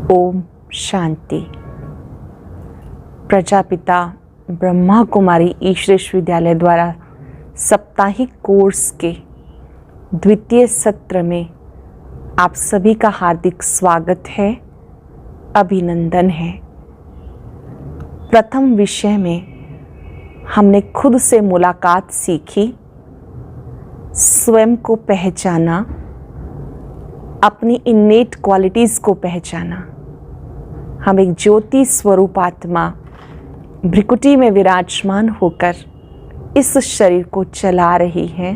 ओम शांति। प्रजापिता ब्रह्मा कुमारी ईश्वर विश्वविद्यालय द्वारा साप्ताहिक कोर्स के द्वितीय सत्र में आप सभी का हार्दिक स्वागत है, अभिनंदन है। प्रथम विषय में हमने खुद से मुलाकात सीखी, स्वयं को पहचाना, अपनी इन्नेट क्वालिटीज़ को पहचाना। हम एक ज्योति स्वरूप आत्मा भ्रिकुटी में विराजमान होकर इस शरीर को चला रही हैं।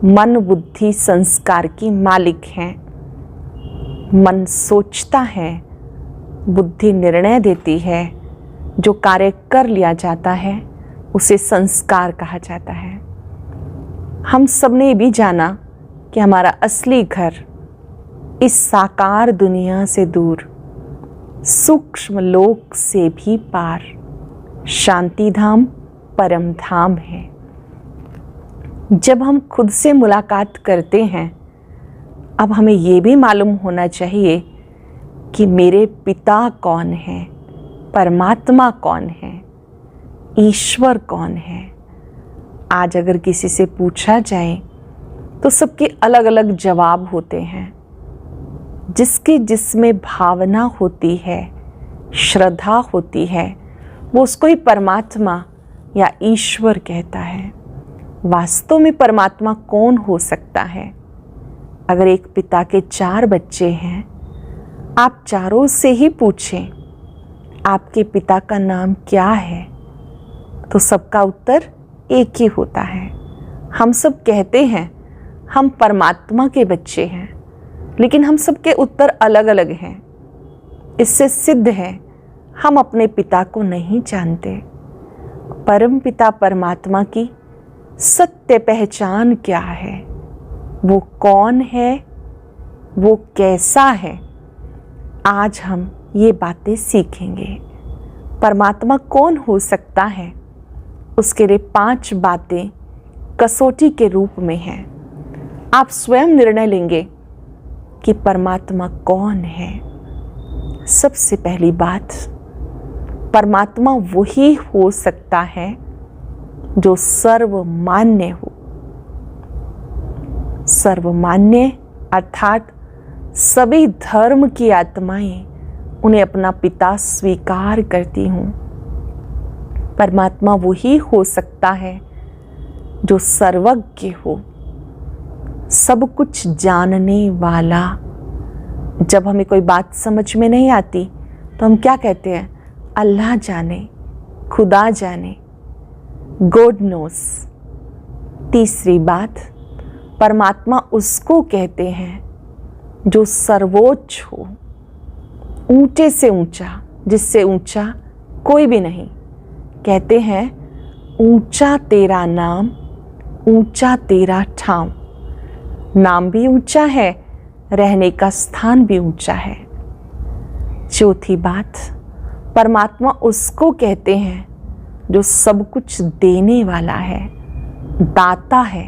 मन बुद्धि संस्कार की मालिक हैं। मन सोचता है, बुद्धि निर्णय देती है। जो कार्य कर लिया जाता है उसे संस्कार कहा जाता है। हम सब ने भी जाना कि हमारा असली घर इस साकार दुनिया से दूर, सूक्ष्म लोक से भी पार, शांति धाम परम धाम है। जब हम खुद से मुलाकात करते हैं, अब हमें ये भी मालूम होना चाहिए कि मेरे पिता कौन है, परमात्मा कौन है, ईश्वर कौन है। आज अगर किसी से पूछा जाए तो सबके अलग अलग जवाब होते हैं। जिसकी जिसमें भावना होती है, श्रद्धा होती है, वो उसको ही परमात्मा या ईश्वर कहता है। वास्तव में परमात्मा कौन हो सकता है? अगर एक पिता के 4 बच्चे हैं, आप चारों से ही पूछें आपके पिता का नाम क्या है, तो सबका उत्तर एक ही होता है। हम सब कहते हैं हम परमात्मा के बच्चे हैं, लेकिन हम सबके उत्तर अलग अलग हैं। इससे सिद्ध है हम अपने पिता को नहीं जानते। परम पिता परमात्मा की सत्य पहचान क्या है, वो कौन है, वो कैसा है, आज हम ये बातें सीखेंगे। परमात्मा कौन हो सकता है, उसके लिए 5 बातें कसौटी के रूप में हैं। आप स्वयं निर्णय लेंगे कि परमात्मा कौन है। सबसे पहली बात, परमात्मा वही हो सकता है जो सर्वमान्य हो। सर्वमान्य अर्थात सभी धर्म की आत्माएं उन्हें अपना पिता स्वीकार करती हूँ। परमात्मा वही हो सकता है जो सर्वज्ञ हो, सब कुछ जानने वाला। जब हमें कोई बात समझ में नहीं आती तो हम क्या कहते हैं? अल्लाह जाने, खुदा जाने, गॉड नोस। तीसरी बात, परमात्मा उसको कहते हैं जो सर्वोच्च हो, ऊंचे से ऊंचा, जिससे ऊंचा कोई भी नहीं। कहते हैं ऊंचा तेरा नाम, ऊंचा तेरा ठाम। नाम भी ऊंचा है, रहने का स्थान भी ऊंचा है। चौथी बात, परमात्मा उसको कहते हैं जो सब कुछ देने वाला है, दाता है।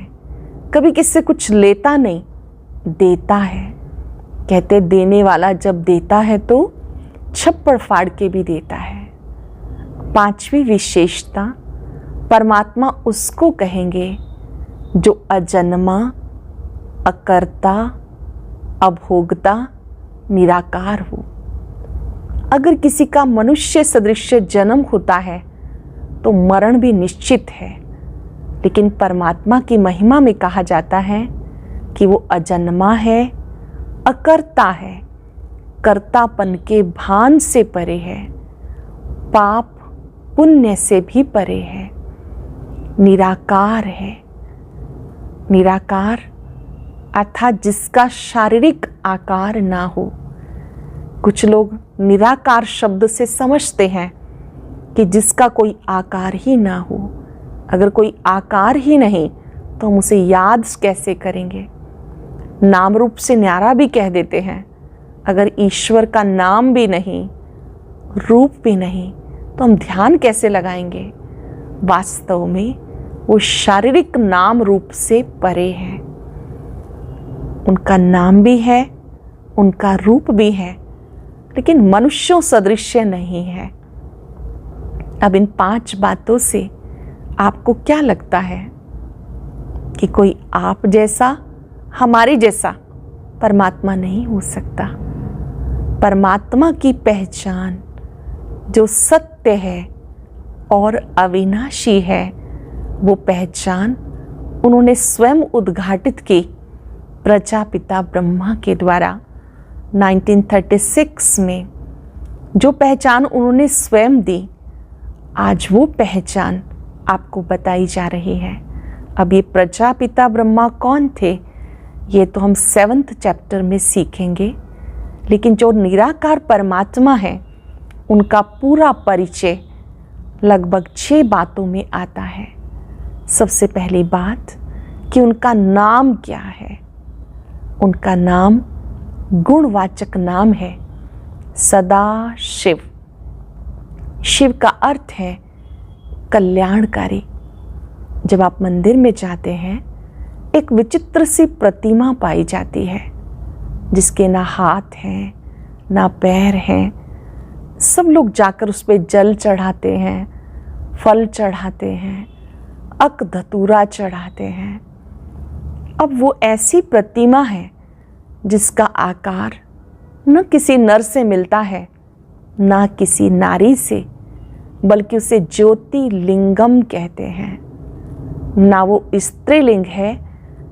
कभी किससे कुछ लेता नहीं, देता है। कहते देने वाला जब देता है तो छप्पड़ फाड़ के भी देता है। 5वीं विशेषता, परमात्मा उसको कहेंगे जो अजन्मा, अकर्ता, अभोक्ता, निराकार हो। अगर किसी का मनुष्य सदृश जन्म होता है तो मरण भी निश्चित है, लेकिन परमात्मा की महिमा में कहा जाता है कि वो अजन्मा है, अकर्ता है, कर्तापन के भान से परे है, पाप पुण्य से भी परे है, निराकार है। निराकार अर्थात जिसका शारीरिक आकार ना हो। कुछ लोग निराकार शब्द से समझते हैं कि जिसका कोई आकार ही ना हो। अगर कोई आकार ही नहीं तो हम उसे याद कैसे करेंगे? नाम रूप से न्यारा भी कह देते हैं। अगर ईश्वर का नाम भी नहीं, रूप भी नहीं, तो हम ध्यान कैसे लगाएंगे? वास्तव में वो शारीरिक नाम रूप से परे हैं। उनका नाम भी है, उनका रूप भी है, लेकिन मनुष्यों सदृश नहीं है। अब इन 5 बातों से आपको क्या लगता है कि कोई आप जैसा, हमारे जैसा परमात्मा नहीं हो सकता। परमात्मा की पहचान जो सत्य है और अविनाशी है, वो पहचान उन्होंने स्वयं उद्घाटित की प्रजापिता ब्रह्मा के द्वारा 1936 में। जो पहचान उन्होंने स्वयं दी, आज वो पहचान आपको बताई जा रही है। अब ये प्रजापिता ब्रह्मा कौन थे, ये तो हम 7th चैप्टर में सीखेंगे, लेकिन जो निराकार परमात्मा है उनका पूरा परिचय लगभग 6 बातों में आता है। सबसे पहली बात कि उनका नाम क्या है। उनका नाम गुणवाचक नाम है सदा शिव। शिव का अर्थ है कल्याणकारी। जब आप मंदिर में जाते हैं, एक विचित्र सी प्रतिमा पाई जाती है जिसके ना हाथ हैं ना पैर हैं। सब लोग जाकर उस पर जल चढ़ाते हैं, फल चढ़ाते हैं, अक धतूरा चढ़ाते हैं। अब वो ऐसी प्रतिमा है जिसका आकार न किसी नर से मिलता है ना किसी नारी से, बल्कि उसे ज्योतिलिंगम कहते हैं। ना वो स्त्रीलिंग है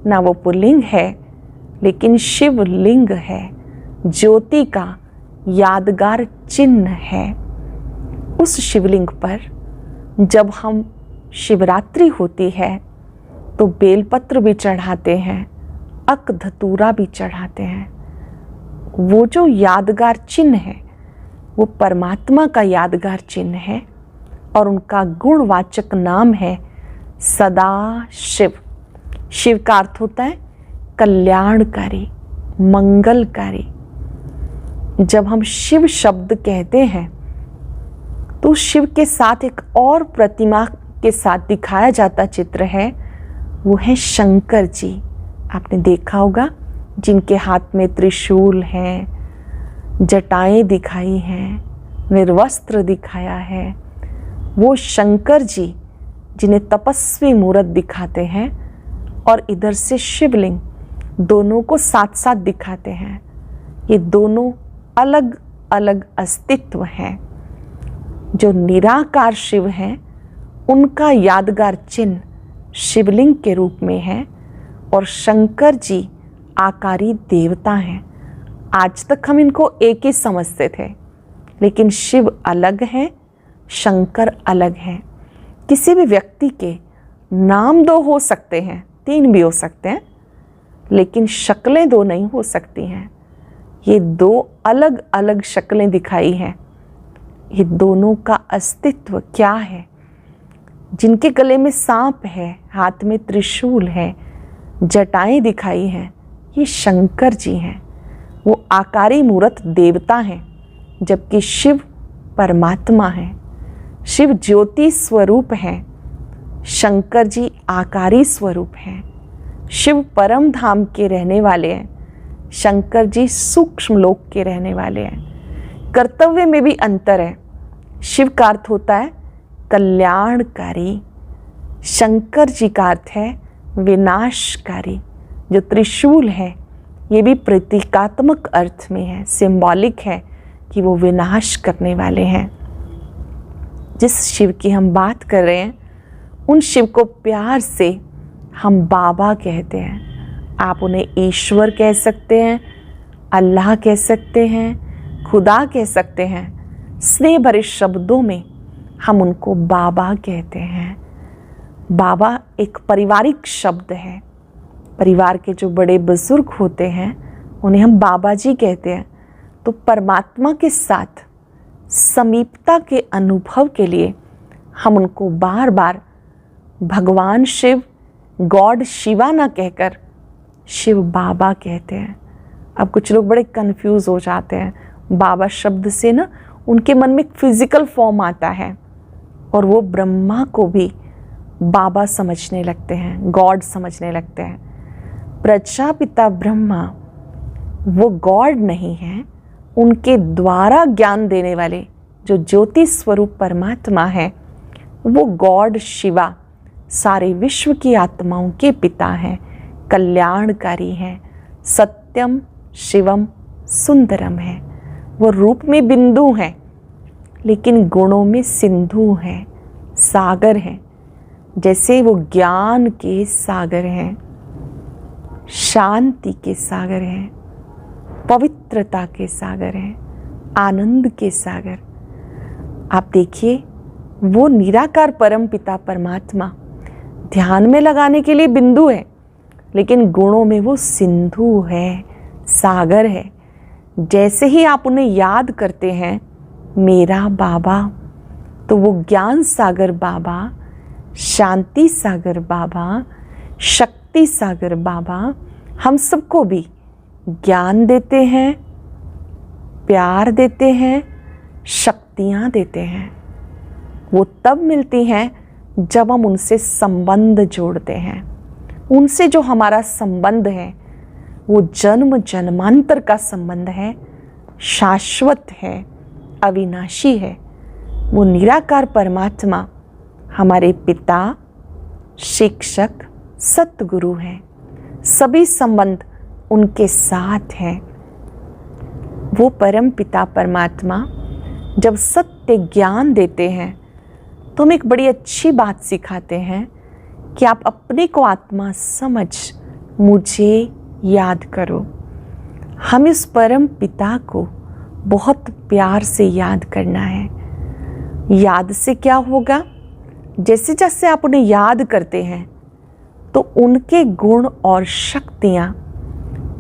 ना वो पुल्लिंग है, लेकिन शिवलिंग है, ज्योति का यादगार चिन्ह है। उस शिवलिंग पर जब हम शिवरात्रि होती है तो बेलपत्र भी चढ़ाते हैं, अक धतूरा भी चढ़ाते हैं। वो जो यादगार चिन्ह है वो परमात्मा का यादगार चिन्ह है और उनका गुणवाचक नाम है सदा शिव। शिव का अर्थ होता है कल्याणकारी, मंगलकारी। जब हम शिव शब्द कहते हैं तो शिव के साथ एक और प्रतिमा के साथ दिखाया जाता चित्र है, वो है शंकर जी। आपने देखा होगा जिनके हाथ में त्रिशूल है, जटाएं दिखाई हैं, निर्वस्त्र दिखाया है। वो शंकर जी जिन्हें तपस्वी मूरत दिखाते हैं और इधर से शिवलिंग, दोनों को साथ साथ दिखाते हैं। ये दोनों अलग अलग अस्तित्व हैं। जो निराकार शिव हैं उनका यादगार चिन्ह शिवलिंग के रूप में है और शंकर जी आकारी देवता हैं। आज तक हम इनको एक ही समझते थे, लेकिन शिव अलग हैं, शंकर अलग हैं। किसी भी व्यक्ति के नाम 2 हो सकते हैं, 3 भी हो सकते हैं, लेकिन शक्लें 2 नहीं हो सकती हैं। ये 2 अलग अलग शक्लें दिखाई हैं। ये दोनों का अस्तित्व क्या है? जिनके गले में सांप है, हाथ में त्रिशूल है, जटाएं दिखाई हैं, ये शंकर जी हैं। वो आकारी मूरत देवता हैं, जबकि शिव परमात्मा हैं। शिव ज्योति स्वरूप हैं, शंकर जी आकारी स्वरूप हैं। शिव परम धाम के रहने वाले हैं, शंकर जी सूक्ष्म लोक के रहने वाले हैं। कर्तव्य में भी अंतर है। शिव का अर्थ होता है कल्याणकारी, शंकर जी का अर्थ है विनाशकारी। जो त्रिशूल है ये भी प्रतीकात्मक अर्थ में है, सिंबॉलिक है कि वो विनाश करने वाले हैं। जिस शिव की हम बात कर रहे हैं उन शिव को प्यार से हम बाबा कहते हैं। आप उन्हें ईश्वर कह सकते हैं, अल्लाह कह सकते हैं, खुदा कह सकते हैं। स्नेह भरे शब्दों में हम उनको बाबा कहते हैं। बाबा एक पारिवारिक शब्द है। परिवार के जो बड़े बुजुर्ग होते हैं उन्हें हम बाबा जी कहते हैं। तो परमात्मा के साथ समीपता के अनुभव के लिए हम उनको बार बार भगवान शिव, गॉड शिवा ना कहकर शिव बाबा कहते हैं। अब कुछ लोग बड़े कंफ्यूज हो जाते हैं। बाबा शब्द से ना उनके मन में एक फिजिकल फॉर्म आता है और वो ब्रह्मा को भी बाबा समझने लगते हैं, गॉड समझने लगते हैं। प्रजापिता ब्रह्मा वो गॉड नहीं है, उनके द्वारा ज्ञान देने वाले जो ज्योति स्वरूप परमात्मा है, वो गॉड शिवा सारे विश्व की आत्माओं के पिता हैं, कल्याणकारी हैं, सत्यम शिवम सुंदरम है। वो रूप में बिंदु हैं, लेकिन गुणों में सिंधु हैं, सागर हैं। जैसे वो ज्ञान के सागर हैं, शांति के सागर हैं, पवित्रता के सागर हैं, आनंद के सागर। आप देखिए, वो निराकार परम पिता परमात्मा ध्यान में लगाने के लिए बिंदु है, लेकिन गुणों में वो सिंधु है, सागर है। जैसे ही आप उन्हें याद करते हैं, मेरा बाबा, तो वो ज्ञान सागर बाबा, शांति सागर बाबा, शक्ति सागर बाबा हम सबको भी ज्ञान देते हैं, प्यार देते हैं, शक्तियाँ देते हैं। वो तब मिलती हैं जब हम उनसे संबंध जोड़ते हैं। उनसे जो हमारा संबंध है वो जन्म जन्मांतर का संबंध है, शाश्वत है, अविनाशी है। वो निराकार परमात्मा हमारे पिता, शिक्षक, सतगुरु हैं। सभी संबंध उनके साथ हैं। वो परम पिता परमात्मा जब सत्य ज्ञान देते हैं तो हम एक बड़ी अच्छी बात सिखाते हैं कि आप अपने को आत्मा समझ मुझे याद करो। हम इस परम पिता को बहुत प्यार से याद करना है। याद से क्या होगा? जैसे जैसे आप उन्हें याद करते हैं तो उनके गुण और शक्तियाँ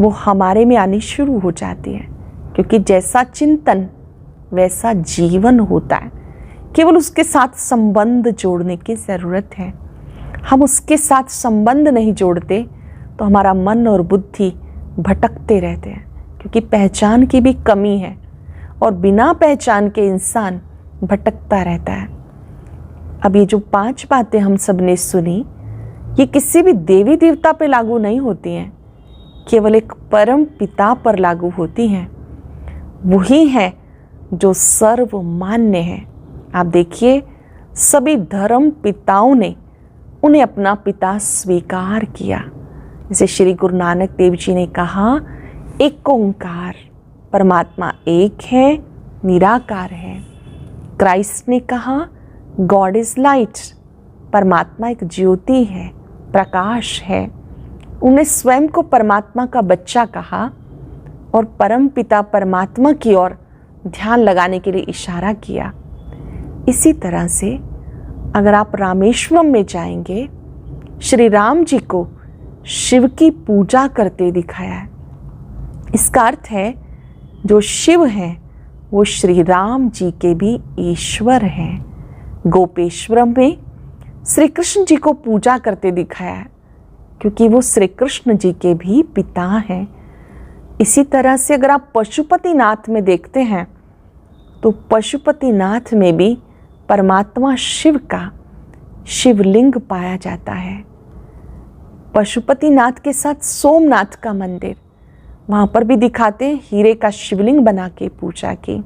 वो हमारे में आनी शुरू हो जाती हैं, क्योंकि जैसा चिंतन वैसा जीवन होता है। केवल उसके साथ संबंध जोड़ने की ज़रूरत है। हम उसके साथ संबंध नहीं जोड़ते तो हमारा मन और बुद्धि भटकते रहते हैं, क्योंकि पहचान की भी कमी है और बिना पहचान के इंसान भटकता रहता है। अब ये जो 5 बातें हम सब ने सुनी, ये किसी भी देवी देवता पे लागू नहीं होती हैं, केवल एक परम पिता पर लागू होती हैं। वही है जो सर्वमान्य है। आप देखिए, सभी धर्म पिताओं ने उन्हें अपना पिता स्वीकार किया। जैसे श्री गुरु नानक देव जी ने कहा, एक ओंकार, परमात्मा एक है, निराकार है। क्राइस्ट ने कहा, गॉड इज लाइट, परमात्मा एक ज्योति है, प्रकाश है। उन्हें स्वयं को परमात्मा का बच्चा कहा और परम पिता परमात्मा की ओर ध्यान लगाने के लिए इशारा किया। इसी तरह से अगर आप रामेश्वरम में जाएंगे, श्री राम जी को शिव की पूजा करते दिखाया है। इसका अर्थ है जो शिव हैं वो श्री राम जी के भी ईश्वर हैं। गोपेश्वरम में श्री कृष्ण जी को पूजा करते दिखाया है, क्योंकि वो श्री कृष्ण जी के भी पिता हैं। इसी तरह से अगर आप पशुपतिनाथ में देखते हैं तो पशुपतिनाथ में भी परमात्मा शिव का शिवलिंग पाया जाता है। पशुपतिनाथ के साथ सोमनाथ का मंदिर, वहाँ पर भी दिखाते हैं हीरे का शिवलिंग बना के पूजा की।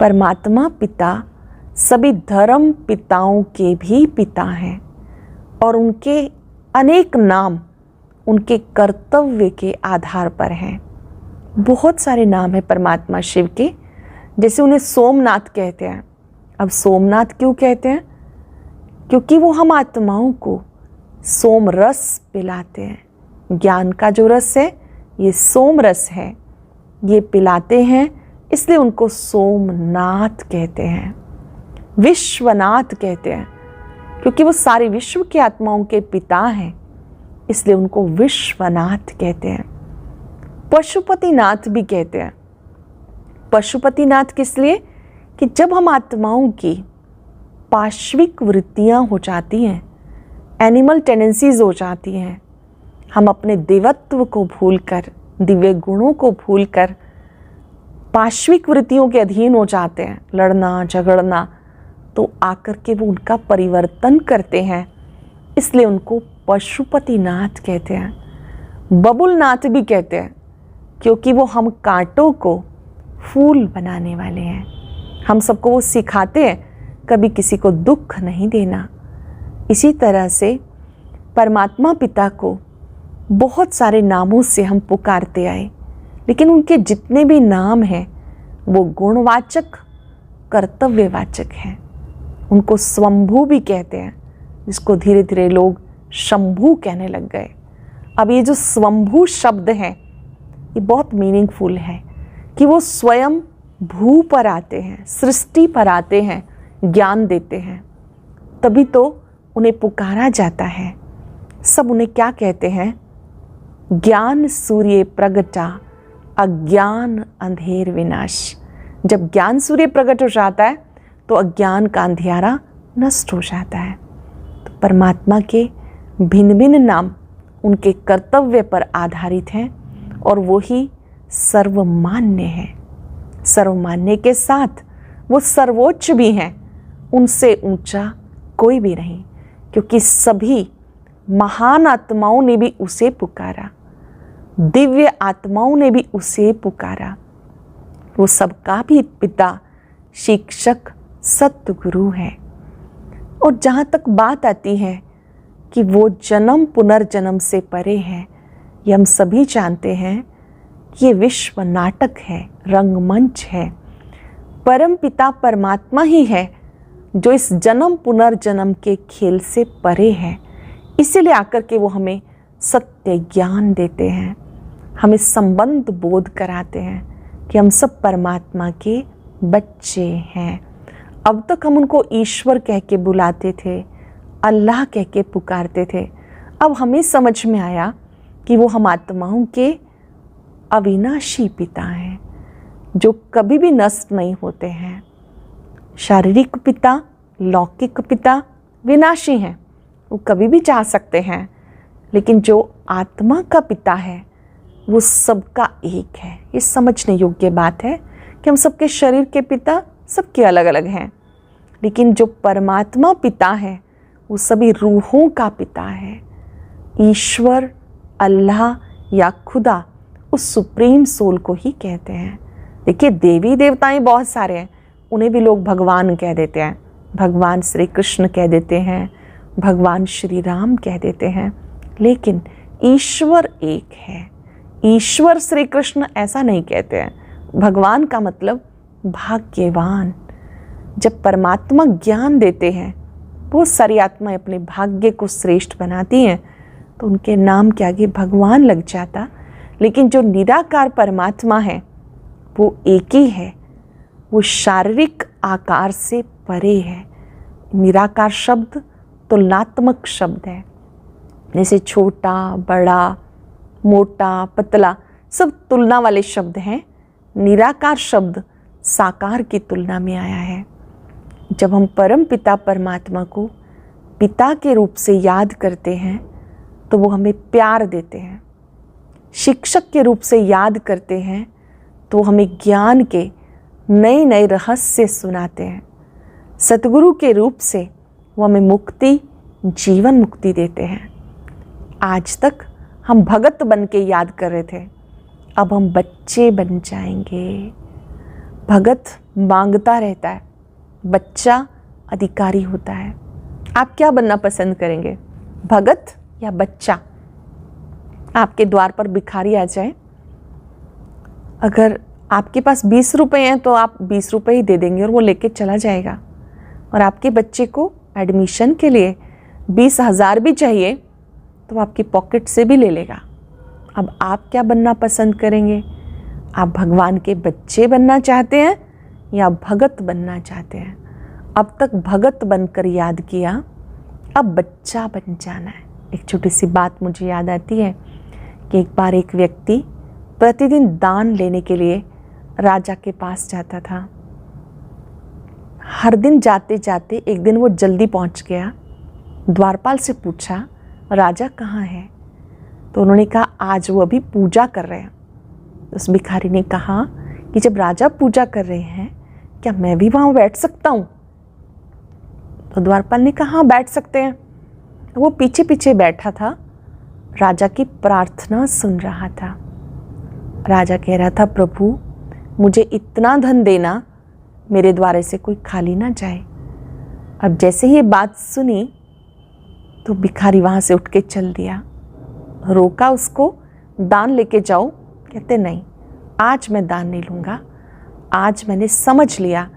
परमात्मा पिता सभी धर्म पिताओं के भी पिता हैं और उनके अनेक नाम उनके कर्तव्य के आधार पर हैं। बहुत सारे नाम हैं परमात्मा शिव के, जैसे उन्हें सोमनाथ कहते हैं। अब सोमनाथ क्यों कहते हैं? क्योंकि वो हम आत्माओं को सोम रस पिलाते हैं। ज्ञान का जो रस है ये सोम रस है, ये पिलाते हैं, इसलिए उनको सोमनाथ कहते हैं। विश्वनाथ कहते हैं क्योंकि वो सारे विश्व की आत्माओं के पिता हैं, इसलिए उनको विश्वनाथ कहते हैं। पशुपतिनाथ भी कहते हैं। पशुपतिनाथ किस लिए? कि जब हम आत्माओं की पाश्विक वृत्तियां हो जाती हैं, एनिमल टेंडेंसीज हो जाती हैं, हम अपने देवत्व को भूलकर, दिव्य गुणों को भूलकर पाश्विक वृत्तियों के अधीन हो जाते हैं, लड़ना झगड़ना, तो आकर के वो उनका परिवर्तन करते हैं, इसलिए उनको पशुपतिनाथ कहते हैं। बबुलनाथ भी कहते हैं क्योंकि वो हम कांटों को फूल बनाने वाले हैं। हम सबको वो सिखाते हैं कभी किसी को दुख नहीं देना। इसी तरह से परमात्मा पिता को बहुत सारे नामों से हम पुकारते आए, लेकिन उनके जितने भी नाम हैं वो गुणवाचक, कर्तव्यवाचक हैं। उनको स्वंभू भी कहते हैं, जिसको धीरे धीरे लोग शंभू कहने लग गए। अब ये जो स्वंभू शब्द है ये बहुत मीनिंगफुल है कि वो स्वयं भू पर आते हैं, सृष्टि पर आते हैं, ज्ञान देते हैं, तभी तो उन्हें पुकारा जाता है। सब उन्हें क्या कहते हैं? ज्ञान सूर्य प्रगटा, अज्ञान अंधेर विनाश। जब ज्ञान सूर्य प्रकट हो जाता है तो अज्ञान का अंधियारा नष्ट हो जाता है। तो परमात्मा के भिन्न भिन्न नाम उनके कर्तव्य पर आधारित हैं और वो ही सर्वमान्य है। सर्वमान्य के साथ वो सर्वोच्च भी हैं, उनसे ऊंचा कोई भी नहीं, क्योंकि सभी महान आत्माओं ने भी उसे पुकारा, दिव्य आत्माओं ने भी उसे पुकारा। वो सबका भी पिता, शिक्षक, सतगुरु है। और जहाँ तक बात आती है कि वो जन्म पुनर्जन्म से परे है, ये हम सभी जानते हैं कि ये विश्व नाटक है, रंगमंच है। परम पिता परमात्मा ही है जो इस जन्म पुनर्जन्म के खेल से परे है। इसीलिए आकर के वो हमें सत्य ज्ञान देते हैं, हमें संबंध बोध कराते हैं कि हम सब परमात्मा के बच्चे हैं। अब तक हम उनको ईश्वर कह के बुलाते थे, अल्लाह कह के पुकारते थे। अब हमें समझ में आया कि वो हम आत्माओं के अविनाशी पिता हैं, जो कभी भी नष्ट नहीं होते हैं। शारीरिक पिता, लौकिक पिता विनाशी हैं, वो कभी भी जा सकते हैं, लेकिन जो आत्मा का पिता है वो सबका एक है। ये समझने योग्य बात है कि हम सबके शरीर के पिता सबके अलग अलग हैं, लेकिन जो परमात्मा पिता है वो सभी रूहों का पिता है। ईश्वर, अल्लाह या खुदा उस सुप्रीम सोल को ही कहते हैं। देखिए, देवी देवताएं बहुत सारे हैं, उन्हें भी लोग भगवान कह देते हैं, भगवान श्री कृष्ण कह देते हैं, भगवान श्री राम कह देते हैं, लेकिन ईश्वर एक है। ईश्वर श्री कृष्ण ऐसा नहीं कहते हैं। भगवान का मतलब भाग्यवान। जब परमात्मा ज्ञान देते हैं, वो सारी आत्माएं अपने भाग्य को श्रेष्ठ बनाती हैं, तो उनके नाम के आगे भगवान लग जाता। लेकिन जो निराकार परमात्मा है वो एक ही है, वो शारीरिक आकार से परे है। निराकार शब्द तुलनात्मक शब्द है, जैसे छोटा, बड़ा, मोटा, पतला सब तुलना वाले शब्द हैं। निराकार शब्द साकार की तुलना में आया है। जब हम परम पिता परमात्मा को पिता के रूप से याद करते हैं तो वो हमें प्यार देते हैं। शिक्षक के रूप से याद करते हैं तो हमें ज्ञान के नए नए रहस्य सुनाते हैं। सतगुरु के रूप से वो हमें मुक्ति, जीवन मुक्ति देते हैं। आज तक हम भगत बन के याद कर रहे थे, अब हम बच्चे बन जाएंगे। भगत मांगता रहता है, बच्चा अधिकारी होता है। आप क्या बनना पसंद करेंगे, भगत या बच्चा? आपके द्वार पर भिखारी आ जाए, अगर आपके पास 20 रुपए हैं तो आप 20 रुपए ही दे देंगे और वो लेके चला जाएगा। और आपके बच्चे को एडमिशन के लिए 20,000 भी चाहिए तो आपकी पॉकेट से भी ले लेगा। अब आप क्या बनना पसंद करेंगे? आप भगवान के बच्चे बनना चाहते हैं या भगत बनना चाहते हैं? अब तक भगत बनकर याद किया, अब बच्चा बन जाना है। एक छोटी सी बात मुझे याद आती है कि एक बार एक व्यक्ति प्रतिदिन दान लेने के लिए राजा के पास जाता था। हर दिन जाते जाते एक दिन वो जल्दी पहुंच गया। द्वारपाल से पूछा, राजा कहाँ है? तो उन्होंने कहा, आज वो अभी पूजा कर रहे हैं। उस भिखारी ने कहा कि जब राजा पूजा कर रहे हैं, क्या मैं भी वहाँ बैठ सकता हूँ? तो द्वारपाल ने कहा, हाँ बैठ सकते हैं। तो वो पीछे पीछे बैठा था, राजा की प्रार्थना सुन रहा था। राजा कह रहा था, प्रभु मुझे इतना धन देना मेरे द्वारे से कोई खाली ना जाए। अब जैसे ही ये बात सुनी तो भिखारी वहाँ से उठ के चल दिया। रोका उसको, दान लेके जाओ। कहते नहीं, आज मैं दान नहीं लूँगा। आज मैंने समझ लिया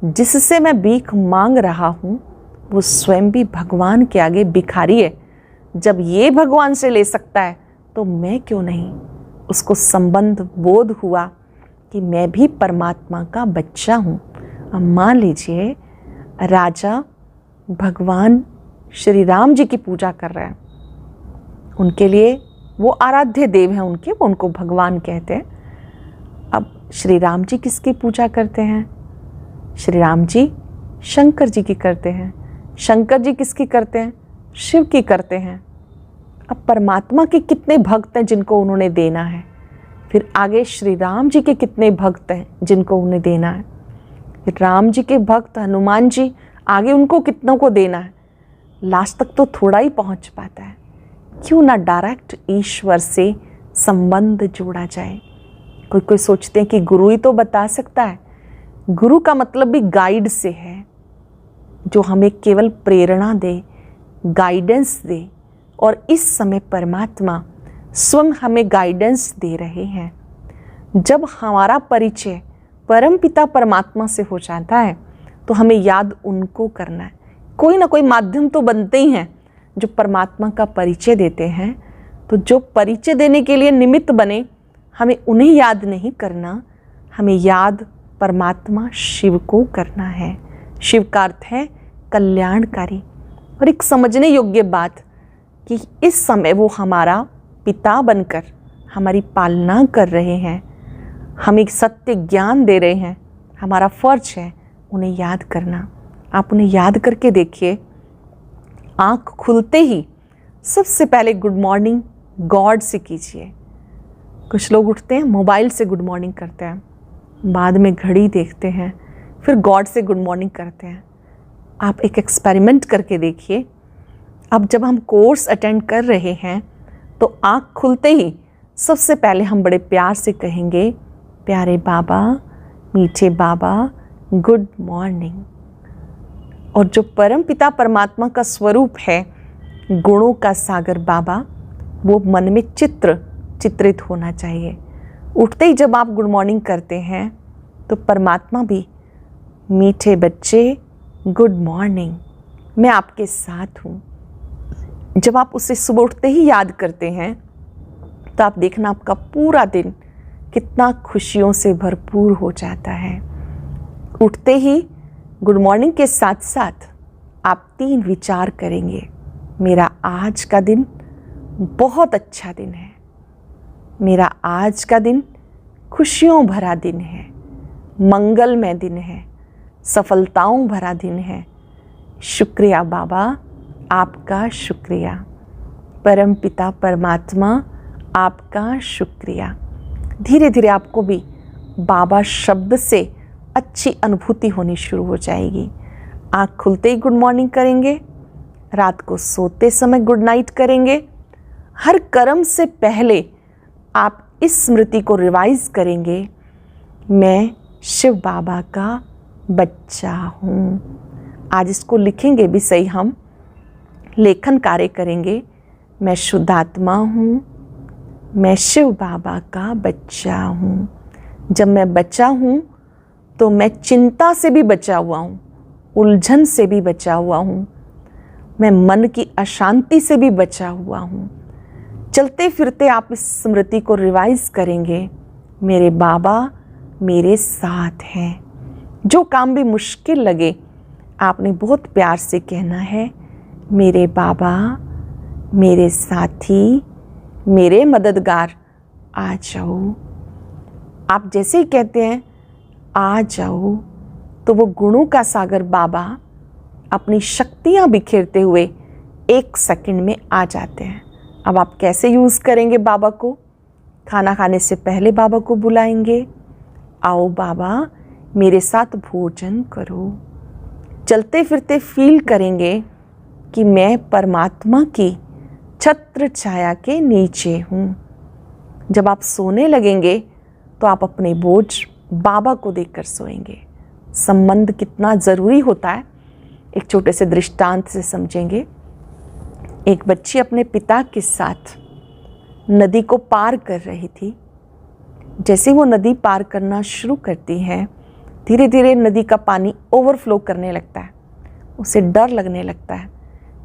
जिससे मैं भीख मांग रहा हूँ वो स्वयं भी भगवान के आगे भिखारी है। जब ये भगवान से ले सकता है तो मैं क्यों नहीं। उसको संबंध बोध हुआ कि मैं भी परमात्मा का बच्चा हूँ। अब मान लीजिए राजा भगवान श्री राम जी की पूजा कर रहे हैं, उनके लिए वो आराध्य देव हैं उनके, वो उनको भगवान कहते हैं। अब श्री राम जी किसकी पूजा करते हैं? श्री राम जी शंकर जी की करते हैं। शंकर जी किसकी करते हैं? शिव की करते हैं। अब परमात्मा के कितने भक्त हैं जिनको उन्होंने देना है, फिर आगे श्री राम जी के कितने भक्त हैं जिनको उन्हें देना है, फिर राम जी के भक्त हनुमान जी, आगे उनको कितनों को देना है। लास्ट तक तो थोड़ा ही पहुंच पाता है। क्यों ना डायरेक्ट ईश्वर से संबंध जोड़ा जाए। कोई कोई सोचते हैं कि गुरु ही तो बता सकता है। गुरु का मतलब भी गाइड से है, जो हमें केवल प्रेरणा दे, गाइडेंस दे। और इस समय परमात्मा स्वयं हमें गाइडेंस दे रहे हैं। जब हमारा परिचय परमपिता परमात्मा से हो जाता है तो हमें याद उनको करना है। कोई ना कोई माध्यम तो बनते ही हैं जो परमात्मा का परिचय देते हैं। तो जो परिचय देने के लिए निमित्त बने, हमें उन्हें याद नहीं करना, हमें याद परमात्मा शिव को करना है। शिव का अर्थ है कल्याणकारी। और एक समझने योग्य बात कि इस समय वो हमारा पिता बनकर हमारी पालना कर रहे हैं, हमें सत्य ज्ञान दे रहे हैं। हमारा फर्ज है उन्हें याद करना। आप उन्हें याद करके देखिए, आँख खुलते ही सबसे पहले गुड मॉर्निंग गॉड से कीजिए। कुछ लोग उठते हैं मोबाइल से गुड मॉर्निंग करते हैं, बाद में घड़ी देखते हैं, फिर गॉड से गुड मॉर्निंग करते हैं। आप एक एक्सपेरिमेंट करके देखिए। अब जब हम कोर्स अटेंड कर रहे हैं तो आँख खुलते ही सबसे पहले हम बड़े प्यार से कहेंगे, प्यारे बाबा, मीठे बाबा, गुड मॉर्निंग। और जो परम पिता परमात्मा का स्वरूप है, गुणों का सागर बाबा, वो मन में चित्रित होना चाहिए। उठते ही जब आप गुड मॉर्निंग करते हैं तो परमात्मा भी, मीठे बच्चे गुड मॉर्निंग, मैं आपके साथ हूँ। जब आप उसे सुबह उठते ही याद करते हैं तो आप देखना आपका पूरा दिन कितना खुशियों से भरपूर हो जाता है। उठते ही गुड मॉर्निंग के साथ साथ आप 3 विचार करेंगे। मेरा आज का दिन बहुत अच्छा दिन है, मेरा आज का दिन खुशियों भरा दिन है, मंगलमय दिन है, सफलताओं भरा दिन है। शुक्रिया बाबा, आपका शुक्रिया। परम पिता परमात्मा, आपका शुक्रिया। धीरे धीरे आपको भी बाबा शब्द से अच्छी अनुभूति होनी शुरू हो जाएगी। आँख खुलते ही गुड मॉर्निंग करेंगे, रात को सोते समय गुड नाइट करेंगे। हर कर्म से पहले आप इस स्मृति को रिवाइज करेंगे, मैं शिव बाबा का बच्चा हूँ। आज इसको लिखेंगे भी सही, हम लेखन कार्य करेंगे। मैं शुद्धात्मा हूँ, मैं शिव बाबा का बच्चा हूँ। जब मैं बच्चा हूँ तो मैं चिंता से भी बचा हुआ हूँ, उलझन से भी बचा हुआ हूँ, मैं मन की अशांति से भी बचा हुआ हूँ। चलते फिरते आप इस स्मृति को रिवाइज करेंगे, मेरे बाबा मेरे साथ हैं। जो काम भी मुश्किल लगे, आपने बहुत प्यार से कहना है, मेरे बाबा, मेरे साथी, मेरे मददगार, आ जाओ। आप जैसे ही कहते हैं आ जाओ, तो वो गुणों का सागर बाबा अपनी शक्तियाँ बिखेरते हुए 1 सेकंड में आ जाते हैं। अब आप कैसे यूज़ करेंगे बाबा को? खाना खाने से पहले बाबा को बुलाएंगे, आओ बाबा मेरे साथ भोजन करो। चलते फिरते फील करेंगे कि मैं परमात्मा की छत्र छाया के नीचे हूँ। जब आप सोने लगेंगे तो आप अपने बोझ बाबा को देखकर सोएंगे। संबंध कितना ज़रूरी होता है एक छोटे से दृष्टांत से समझेंगे। एक बच्ची अपने पिता के साथ नदी को पार कर रही थी। जैसे वो नदी पार करना शुरू करती है, धीरे धीरे नदी का पानी ओवरफ्लो करने लगता है। उसे डर लगने लगता है।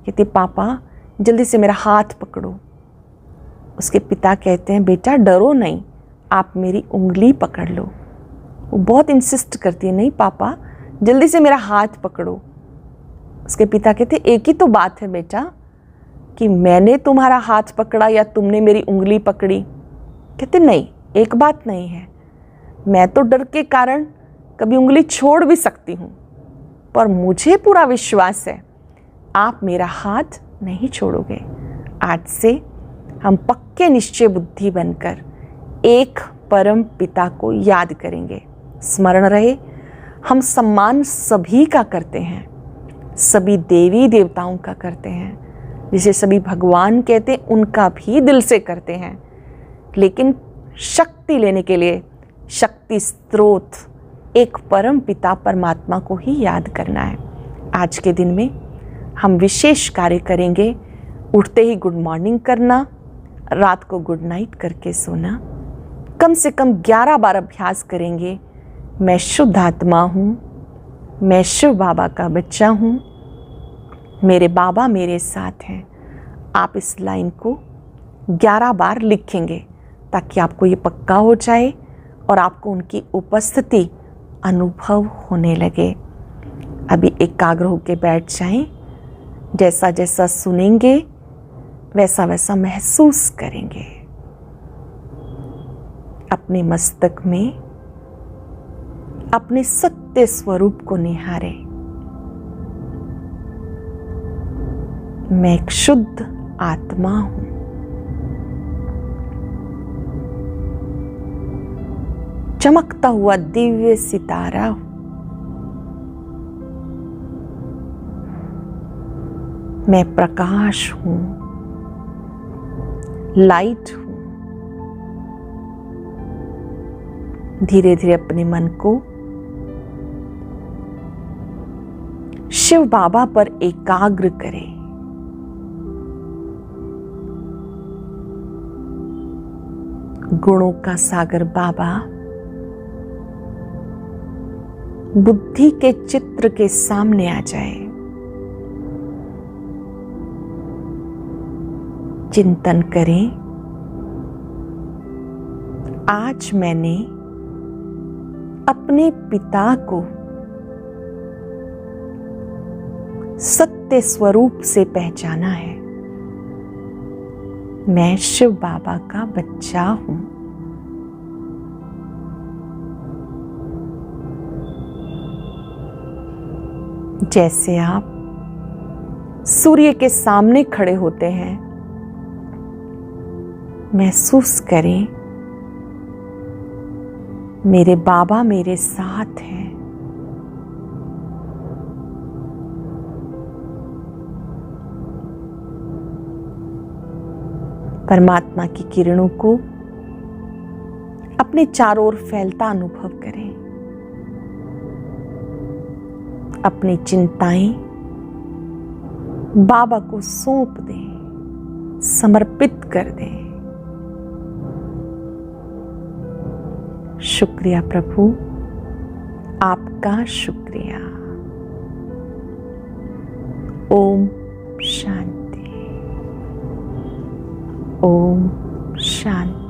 कहती, पापा जल्दी से मेरा हाथ पकड़ो। उसके पिता कहते हैं, बेटा डरो नहीं, आप मेरी उंगली पकड़ लो। वो बहुत इंसिस्ट करती है, नहीं पापा जल्दी से मेरा हाथ पकड़ो। उसके पिता कहते, एक ही तो बात है बेटा कि मैंने तुम्हारा हाथ पकड़ा या तुमने मेरी उंगली पकड़ी। कहते, नहीं, एक बात नहीं है, मैं तो डर के कारण कभी उंगली छोड़ भी सकती हूँ, पर मुझे पूरा विश्वास है आप मेरा हाथ नहीं छोड़ोगे। आज से हम पक्के निश्चय बुद्धि बनकर एक परम पिता को याद करेंगे। स्मरण रहे, हम सम्मान सभी का करते हैं, सभी देवी देवताओं का करते हैं, जिसे सभी भगवान कहते हैं उनका भी दिल से करते हैं। लेकिन शक्ति लेने के लिए शक्ति स्रोत एक परम पिता परमात्मा को ही याद करना है। आज के दिन में हम विशेष कार्य करेंगे। उठते ही गुड मॉर्निंग करना, रात को गुड नाइट करके सोना। कम से कम 11 बार अभ्यास करेंगे। मैं शुद्ध आत्मा हूँ, मैं शिव बाबा का बच्चा हूँ, मेरे बाबा मेरे साथ हैं। आप इस लाइन को 11 बार लिखेंगे ताकि आपको ये पक्का हो जाए और आपको उनकी उपस्थिति अनुभव होने लगे। अभी एकाग्र होकर बैठ जाएं। जैसा जैसा सुनेंगे वैसा वैसा महसूस करेंगे। अपने मस्तक में अपने सत्य स्वरूप को निहारें। मैं एक शुद्ध आत्मा हूं। चमकता हुआ दिव्य सितारा हूं। मैं प्रकाश हूं, लाइट हूं। धीरे धीरे अपने मन को शिव बाबा पर एकाग्र करें। गुणों का सागर बाबा बुद्धि के चित्र के सामने आ जाए। चिंतन करें, आज मैंने अपने पिता को सत्य स्वरूप से पहचाना है। मैं शिव बाबा का बच्चा हूं। जैसे आप सूर्य के सामने खड़े होते हैं, महसूस करें मेरे बाबा मेरे साथ हैं। परमात्मा की किरणों को अपने चारों ओर फैलता अनुभव करें। अपनी चिंताएं बाबा को सौंप दें, समर्पित कर दें। शुक्रिया प्रभु, आपका शुक्रिया। ओम शांति। ओम शांति।